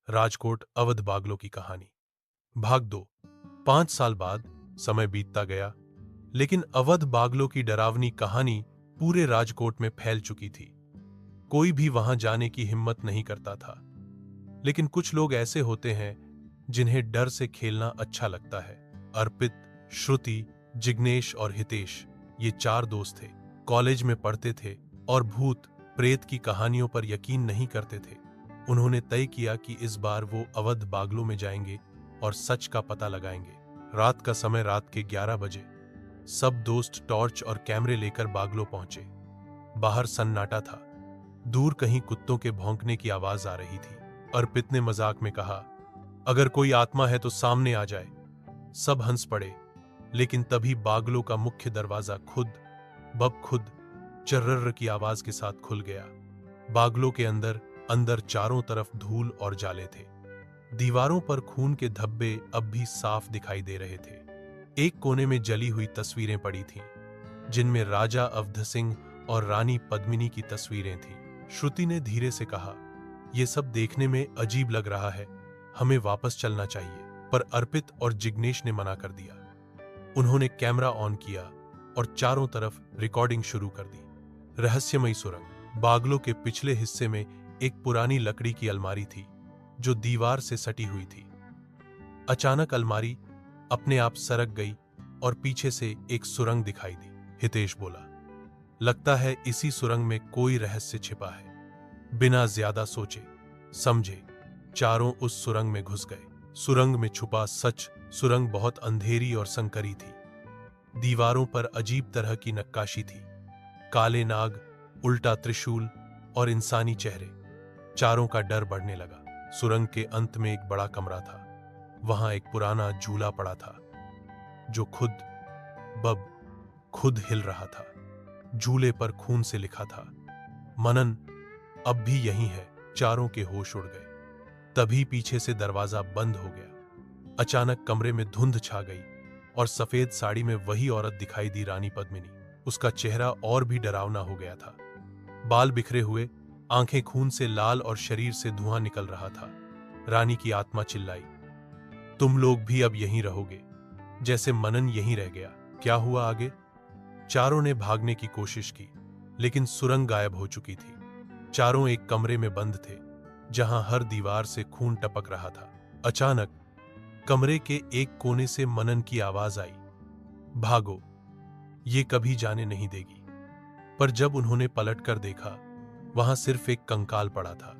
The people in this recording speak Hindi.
राजकोट अवध बागलों की कहानी। भाग 2। 5 साल बाद समय बीतता गया, लेकिन अवध बागलों की डरावनी कहानी पूरे राजकोट में फैल चुकी थी। कोई भी वहां जाने की हिम्मत नहीं करता था। लेकिन कुछ लोग ऐसे होते हैं जिन्हें डर से खेलना अच्छा लगता है। अर्पित, श्रुति, जिग्नेश और हितेश, ये 4 दोस्त थे। कॉलेज में पढ़ते थे और भूत प्रेत की कहानियों पर यकीन नहीं करते थे। उन्होंने तय किया कि इस बार वो अवध बागलों में जाएंगे और सच का पता लगाएंगे। रात का समय, रात के 11 बजे। सब दोस्त टॉर्च और कैमरे लेकर बागलों पहुंचे। बाहर सन्नाटा था। दूर कहीं कुत्तों के भौंकने की आवाज आ रही थी। अर्पित ने मजाक में कहा, अगर कोई आत्मा है तो सामने आ जाए। सब हंस पड़े, लेकिन तभी बागलों का मुख्य दरवाजा खुद चर्रर की आवाज के साथ खुल गया। बागलों के अंदर चारों तरफ धूल और जाले थे। दीवारों पर खून के धब्बे अब भी साफ दिखाई दे रहे थे। एक कोने में जली हुई तस्वीरें पड़ी थीं, जिनमें राजा अवध सिंह और रानी पद्मिनी की तस्वीरें थीं। श्रुति ने धीरे से कहा, यह सब देखने में अजीब लग रहा है, हमें वापस चलना चाहिए। पर अर्पित और जिग्नेश ने मना कर दिया। उन्होंने कैमरा ऑन किया और चारों तरफ रिकॉर्डिंग शुरू कर दी। रहस्यमयी सुरंग। बागलों के पिछले हिस्से में एक पुरानी लकड़ी की अलमारी थी, जो दीवार से सटी हुई थी। अचानक अलमारी अपने आप सरक गई और पीछे से एक सुरंग दिखाई दी। हितेश बोला, लगता है इसी सुरंग में कोई रहस्य छिपा है। बिना ज्यादा सोचे समझे चारों उस सुरंग में घुस गए। सुरंग में छुपा सच। सुरंग बहुत अंधेरी और संकरी थी। दीवारों पर अजीब तरह की नक्काशी थी, काले नाग, उल्टा त्रिशूल और इंसानी चेहरे। चारों का डर बढ़ने लगा। सुरंग के अंत में एक बड़ा कमरा था। वहां एक पुराना झूला पड़ा था, जो खुद हिल रहा था। झूले पर खून से लिखा था, मनन अब भी यही है। चारों के होश उड़ गए। तभी पीछे से दरवाजा बंद हो गया। अचानक कमरे में धुंध छा गई और सफेद साड़ी में वही औरत दिखाई दी, रानी पद्मिनी। उसका चेहरा और भी डरावना हो गया था। बाल बिखरे हुए, आंखें खून से लाल और शरीर से धुआं निकल रहा था। रानी की आत्मा चिल्लाई, तुम लोग भी अब यहीं रहोगे, जैसे मनन यहीं रह गया। क्या हुआ आगे? चारों ने भागने की कोशिश की, लेकिन सुरंग गायब हो चुकी थी। चारों एक कमरे में बंद थे, जहां हर दीवार से खून टपक रहा था। अचानक कमरे के एक कोने से मनन की आवाज आई, भागो, ये कभी जाने नहीं देगी। पर जब उन्होंने पलटकर देखा, वहां सिर्फ एक कंकाल पड़ा था।